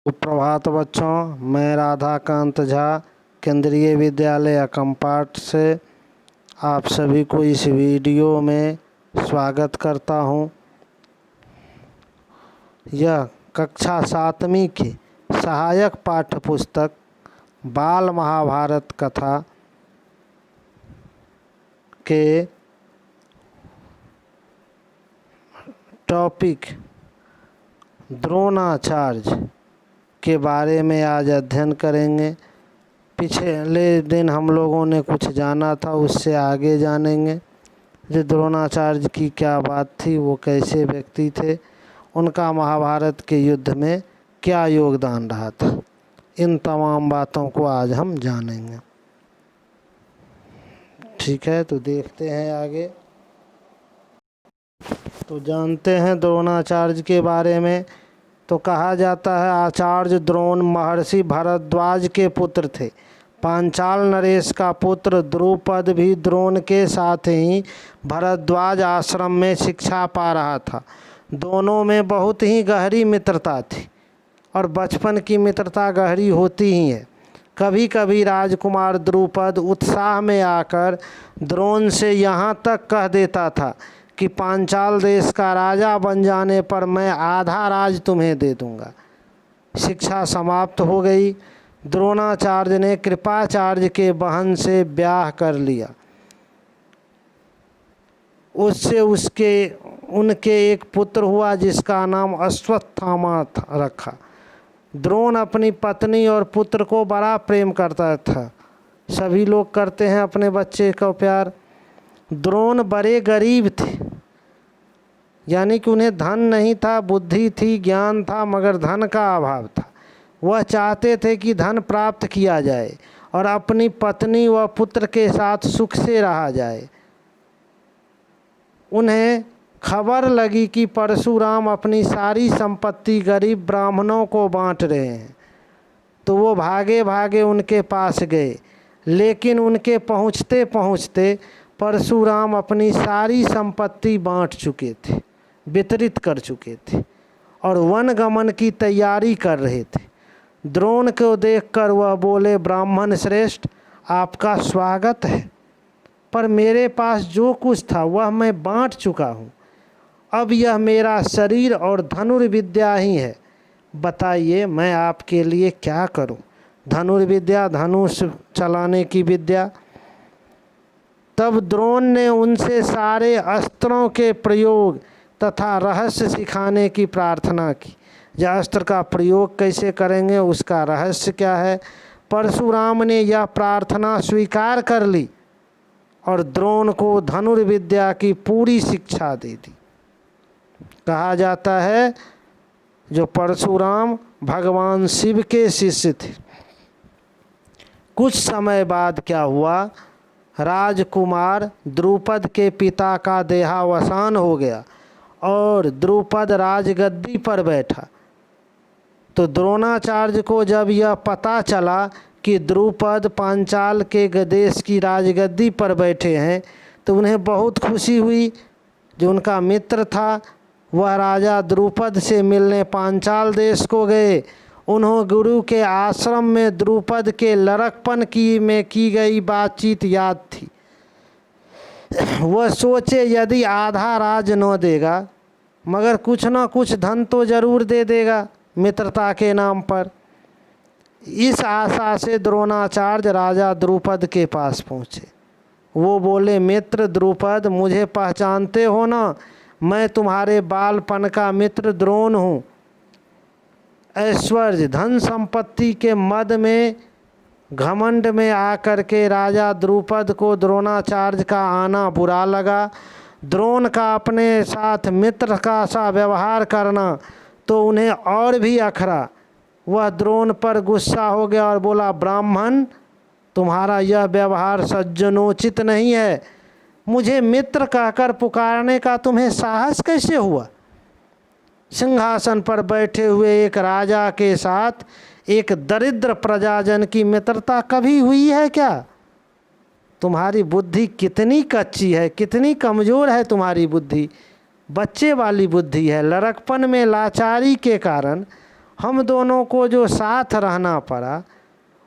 सुप्रभात बच्चों, मैं राधाकांत झा केंद्रीय विद्यालय अकमपाट से आप सभी को इस वीडियो में स्वागत करता हूं। यह कक्षा 7वीं की सहायक पाठ्यपुस्तक बाल महाभारत कथा के टॉपिक द्रोणाचार्य के बारे में आज अध्ययन करेंगे। पिछले दिन हम लोगों ने कुछ जाना था, उससे आगे जानेंगे। जो द्रोणाचार्य की क्या बात थी, वो कैसे व्यक्ति थे, उनका महाभारत के युद्ध में क्या योगदान रहा था, इन तमाम बातों को आज हम जानेंगे। ठीक है, तो देखते हैं आगे। तो जानते हैं द्रोणाचार्य के बारे में। तो कहा जाता है आचार्य द्रोण महर्षि भरद्वाज के पुत्र थे। पांचाल नरेश का पुत्र द्रुपद भी द्रोण के साथ ही भरद्वाज आश्रम में शिक्षा पा रहा था। दोनों में बहुत ही गहरी मित्रता थी और बचपन की मित्रता गहरी होती ही है। कभी कभी राजकुमार द्रुपद उत्साह में आकर द्रोण से यहाँ तक कह देता था कि पांचाल देश का राजा बन जाने पर मैं आधा राज तुम्हें दे दूंगा। शिक्षा समाप्त हो गई। द्रोणाचार्य ने कृपाचार्य के बहन से ब्याह कर लिया। उससे उनके एक पुत्र हुआ जिसका नाम अश्वत्थामा रखा। द्रोण अपनी पत्नी और पुत्र को बड़ा प्रेम करता था। सभी लोग करते हैं अपने बच्चे का प्यार। द्रोण बड़े गरीब थे, यानी कि उन्हें धन नहीं था, बुद्धि थी, ज्ञान था, मगर धन का अभाव था। वह चाहते थे कि धन प्राप्त किया जाए और अपनी पत्नी व पुत्र के साथ सुख से रहा जाए। उन्हें खबर लगी कि परशुराम अपनी सारी संपत्ति गरीब ब्राह्मणों को बांट रहे हैं, तो वो भागे भागे उनके पास गए। लेकिन उनके पहुँचते पहुँचते परशुराम अपनी सारी संपत्ति बांट चुके थे, वितरित कर चुके थे और वन गमन की तैयारी कर रहे थे। द्रोण को देखकर वह बोले, ब्राह्मण श्रेष्ठ, आपका स्वागत है, पर मेरे पास जो कुछ था वह मैं बांट चुका हूँ। अब यह मेरा शरीर और धनुर्विद्या ही है। बताइए मैं आपके लिए क्या करूँ। धनुर्विद्या, धनुष चलाने की विद्या। तब द्रोण ने उनसे सारे अस्त्रों के प्रयोग तथा रहस्य सिखाने की प्रार्थना की। यह अस्त्र का प्रयोग कैसे करेंगे, उसका रहस्य क्या है। परशुराम ने यह प्रार्थना स्वीकार कर ली और द्रोण को धनुर्विद्या की पूरी शिक्षा दे दी। कहा जाता है जो परशुराम भगवान शिव के शिष्य थे। कुछ समय बाद क्या हुआ, राजकुमार द्रुपद के पिता का देहावसान हो गया और द्रुपद राजगद्दी पर बैठा। तो द्रोणाचार्य को जब यह पता चला कि द्रुपद पांचाल के देश की राजगद्दी पर बैठे हैं, तो उन्हें बहुत खुशी हुई। जो उनका मित्र था वह राजा द्रुपद से मिलने पांचाल देश को गए। उन्होंने गुरु के आश्रम में द्रुपद के लड़कपन में की गई बातचीत याद थी। वह सोचे यदि आधा राज न देगा मगर कुछ न कुछ धन तो जरूर दे देगा मित्रता के नाम पर। इस आशा से द्रोणाचार्य राजा द्रुपद के पास पहुँचे। वो बोले, मित्र द्रुपद, मुझे पहचानते हो ना, मैं तुम्हारे बालपन का मित्र द्रोण हूँ। ऐश्वर्य धन संपत्ति के मद में घमंड में आकर के राजा द्रुपद को द्रोणाचार्य का आना बुरा लगा। द्रोण का अपने साथ मित्र का सा व्यवहार करना तो उन्हें और भी अखरा। वह द्रोण पर गुस्सा हो गया और बोला, ब्राह्मण, तुम्हारा यह व्यवहार सज्जनोचित नहीं है। मुझे मित्र कहकर पुकारने का तुम्हें साहस कैसे हुआ। सिंहासन पर बैठे हुए एक राजा के साथ एक दरिद्र प्रजाजन की मित्रता कभी हुई है क्या। तुम्हारी बुद्धि कितनी कच्ची है, कितनी कमज़ोर है तुम्हारी बुद्धि। बच्चे वाली बुद्धि है। लड़कपन में लाचारी के कारण हम दोनों को जो साथ रहना पड़ा,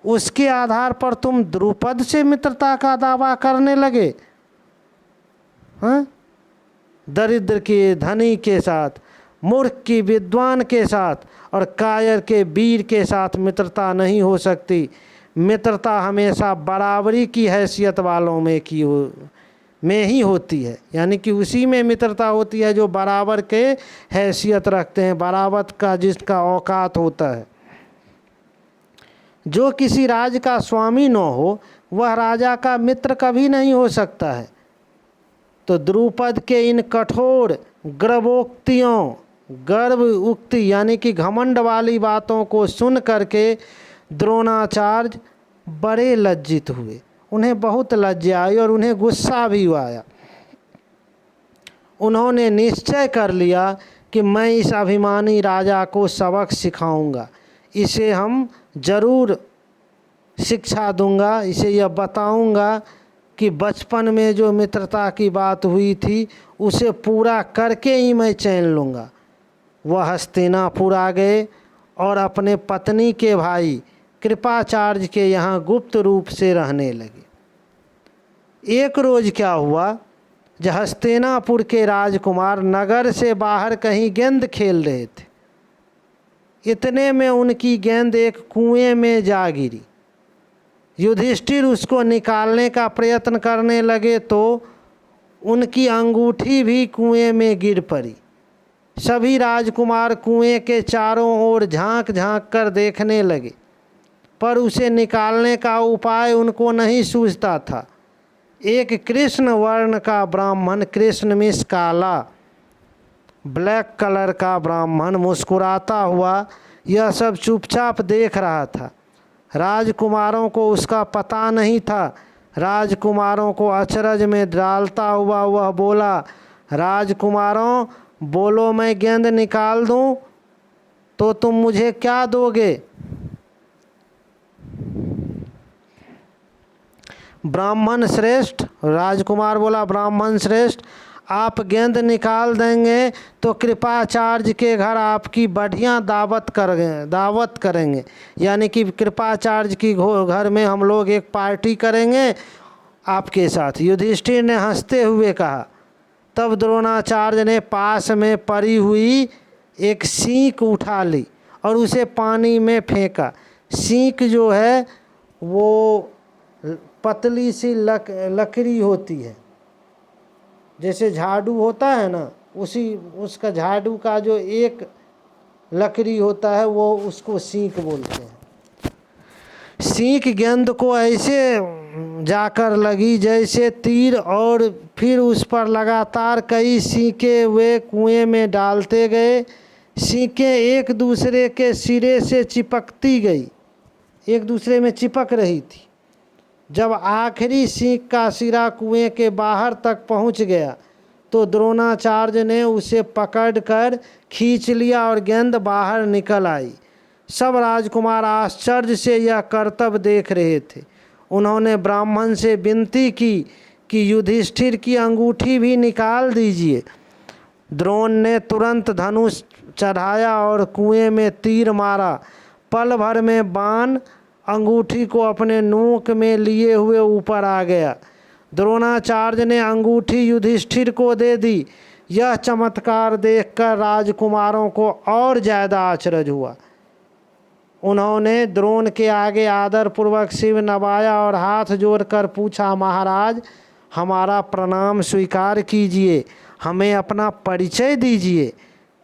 उसके आधार पर तुम द्रुपद से मित्रता का दावा करने लगे। हाँ, दरिद्र के धनी के साथ, मूर्ख की विद्वान के साथ और कायर के वीर के साथ मित्रता नहीं हो सकती। मित्रता हमेशा बराबरी की हैसियत वालों में ही होती है, यानी कि उसी में मित्रता होती है जो बराबर के हैसियत रखते हैं, बराबर का जिसका औकात होता है। जो किसी राज का स्वामी न हो वह राजा का मित्र कभी नहीं हो सकता है। तो द्रुपद के इन कठोर गर्भ उक्ति यानी कि घमंड वाली बातों को सुन करके द्रोणाचार्य बड़े लज्जित हुए। उन्हें बहुत लज्जा आई और उन्हें गुस्सा भी आया। उन्होंने निश्चय कर लिया कि मैं इस अभिमानी राजा को सबक सिखाऊंगा, इसे हम जरूर शिक्षा दूंगा, इसे यह बताऊंगा कि बचपन में जो मित्रता की बात हुई थी उसे पूरा करके ही मैं चैन लूँगा। वह हस्तिनापुर आ गए और अपने पत्नी के भाई कृपाचार्य के यहाँ गुप्त रूप से रहने लगे। एक रोज़ क्या हुआ, जब हस्तिनापुर के राजकुमार नगर से बाहर कहीं गेंद खेल रहे थे, इतने में उनकी गेंद एक कुएं में जा गिरी। युधिष्ठिर उसको निकालने का प्रयत्न करने लगे तो उनकी अंगूठी भी कुएं में गिर पड़ी। सभी राजकुमार कुएं के चारों ओर झांक झांक कर देखने लगे, पर उसे निकालने का उपाय उनको नहीं सूझता था। एक कृष्ण वर्ण का ब्राह्मण, कृष्ण मीन्स काला, ब्लैक कलर का ब्राह्मण मुस्कुराता हुआ यह सब चुपचाप देख रहा था। राजकुमारों को उसका पता नहीं था। राजकुमारों को अचरज में डालता हुआ वह बोला, राजकुमारों बोलो, मैं गेंद निकाल दूं तो तुम मुझे क्या दोगे? ब्राह्मण श्रेष्ठ, राजकुमार बोला, ब्राह्मण श्रेष्ठ, आप गेंद निकाल देंगे तो कृपाचार्य के घर आपकी बढ़िया दावत करेंगे, यानी कि कृपाचार्य की घर में हम लोग एक पार्टी करेंगे आपके साथ। युधिष्ठिर ने हंसते हुए कहा। तब द्रोणाचार्य ने पास में पड़ी हुई एक सींक उठा ली और उसे पानी में फेंका। सींक जो है वो पतली सी लकड़ी होती है, जैसे झाड़ू होता है ना, उसका झाड़ू का जो एक लकड़ी होता है वो उसको सींक बोलते हैं। सींक गेंद को ऐसे जाकर लगी जैसे तीर, और फिर उस पर लगातार कई सींकें वे कुएं में डालते गए। सींकें एक दूसरे के सिरे से चिपकती गई, एक दूसरे में चिपक रही थी। जब आखिरी सींक का सिरा कुएं के बाहर तक पहुंच गया तो द्रोणाचार्य ने उसे पकड़कर खींच लिया और गेंद बाहर निकल आई। सब राजकुमार आश्चर्य से यह करतब देख रहे थे। उन्होंने ब्राह्मण से विनती की कि युधिष्ठिर की अंगूठी भी निकाल दीजिए। द्रोण ने तुरंत धनुष चढ़ाया और कुएं में तीर मारा। पल भर में बाण अंगूठी को अपने नोक में लिए हुए ऊपर आ गया। द्रोणाचार्य ने अंगूठी युधिष्ठिर को दे दी। यह चमत्कार देखकर राजकुमारों को और ज़्यादा आश्चर्य हुआ। उन्होंने द्रोण के आगे आदरपूर्वक सिर नवाया और हाथ जोड़कर पूछा, महाराज हमारा प्रणाम स्वीकार कीजिए, हमें अपना परिचय दीजिए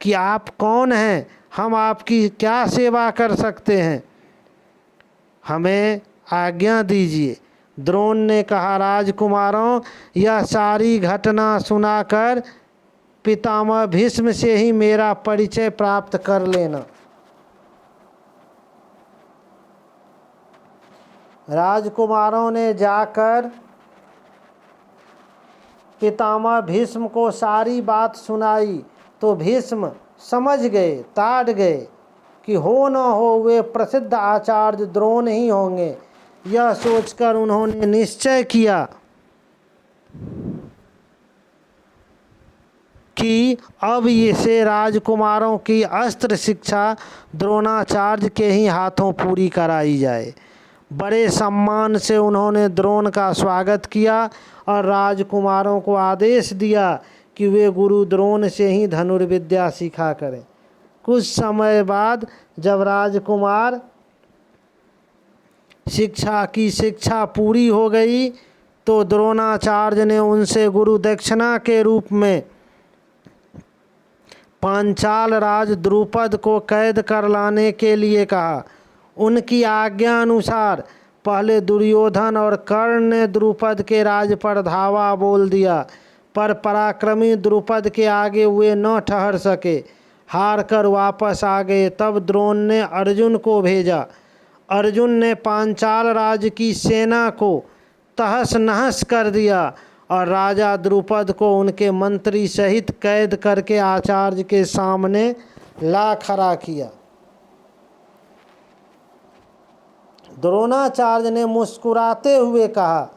कि आप कौन हैं, हम आपकी क्या सेवा कर सकते हैं, हमें आज्ञा दीजिए। द्रोण ने कहा, राजकुमारों यह सारी घटना सुनाकर पितामह भीष्म से ही मेरा परिचय प्राप्त कर लेना। राजकुमारों ने जाकर पितामह भीष्म को सारी बात सुनाई तो भीष्म समझ गए, ताड़ गए कि हो न हो वे प्रसिद्ध आचार्य द्रोण ही होंगे। यह सोचकर उन्होंने निश्चय किया कि अब इसे राजकुमारों की अस्त्र शिक्षा द्रोणाचार्य के ही हाथों पूरी कराई जाए। बड़े सम्मान से उन्होंने द्रोण का स्वागत किया और राजकुमारों को आदेश दिया कि वे गुरु द्रोण से ही धनुर्विद्या सीखा करें। कुछ समय बाद जब राजकुमार शिक्षा पूरी हो गई तो द्रोणाचार्य ने उनसे गुरु दक्षिणा के रूप में पांचाल राज द्रुपद को कैद कर लाने के लिए कहा। उनकी आज्ञा अनुसार पहले दुर्योधन और कर्ण ने द्रुपद के राज पर धावा बोल दिया, पर पराक्रमी द्रुपद के आगे वे न ठहर सके, हार कर वापस आ गए। तब द्रोण ने अर्जुन को भेजा। अर्जुन ने पांचाल राज की सेना को तहस नहस कर दिया और राजा द्रुपद को उनके मंत्री सहित कैद करके आचार्य के सामने ला खड़ा किया। द्रोणाचार्य ने मुस्कुराते हुए कहा,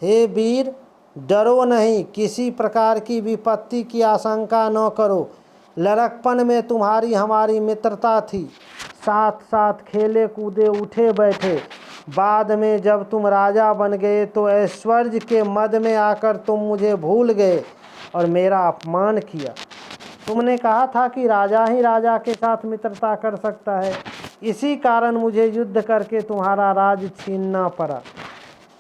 हे वीर, डरो नहीं, किसी प्रकार की विपत्ति की आशंका न करो। लड़कपन में तुम्हारी हमारी मित्रता थी, साथ साथ खेले कूदे उठे बैठे। बाद में जब तुम राजा बन गए तो ऐश्वर्य के मद में आकर तुम मुझे भूल गए और मेरा अपमान किया। तुमने कहा था कि राजा ही राजा के साथ मित्रता कर सकता है, इसी कारण मुझे युद्ध करके तुम्हारा राज छीनना पड़ा।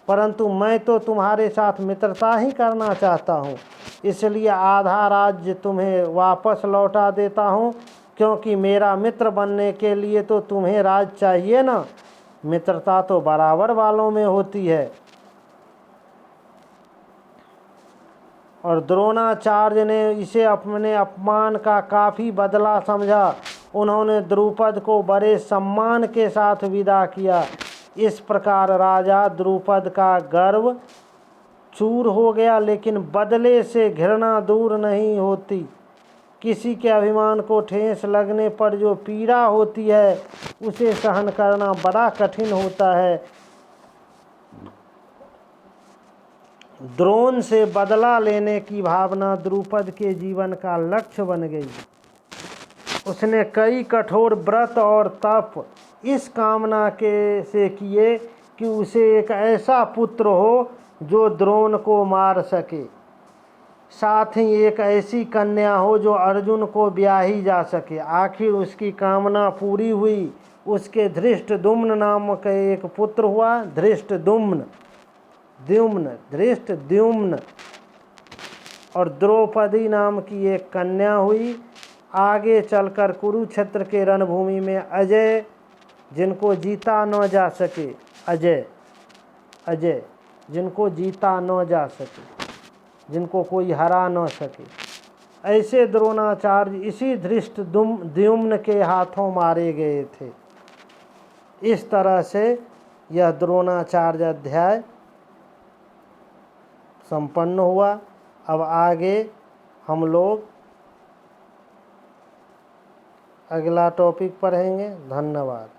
परंतु मैं तो तुम्हारे साथ मित्रता ही करना चाहता हूँ, इसलिए आधा राज्य तुम्हें वापस लौटा देता हूँ, क्योंकि मेरा मित्र बनने के लिए तो तुम्हें राज चाहिए ना। मित्रता तो बराबर वालों में होती है। और द्रोणाचार्य ने इसे अपने अपमान का काफ़ी बदला समझा। उन्होंने द्रुपद को बड़े सम्मान के साथ विदा किया। इस प्रकार राजा द्रुपद का गर्व चूर हो गया, लेकिन बदले से घृणा दूर नहीं होती। किसी के अभिमान को ठेस लगने पर जो पीड़ा होती है उसे सहन करना बड़ा कठिन होता है। द्रोण से बदला लेने की भावना द्रुपद के जीवन का लक्ष्य बन गई। उसने कई कठोर व्रत और तप इस कामना से किए कि उसे एक ऐसा पुत्र हो जो द्रोण को मार सके, साथ ही एक ऐसी कन्या हो जो अर्जुन को ब्याही जा सके। आखिर उसकी कामना पूरी हुई। उसके धृष्टद्युम्न नाम का एक पुत्र हुआ, धृष्टद्युम्न, और द्रौपदी नाम की एक कन्या हुई। आगे चलकर कुरुक्षेत्र के रणभूमि में अजय, जिनको जीता न जा सके, अजय जिनको जीता न जा सके, जिनको कोई हरा न सके, ऐसे द्रोणाचार्य इसी धृष्टद्युम्न के हाथों मारे गए थे। इस तरह से यह द्रोणाचार्य अध्याय संपन्न हुआ। अब आगे हम लोग अगला टॉपिक पढ़ेंगे। धन्यवाद।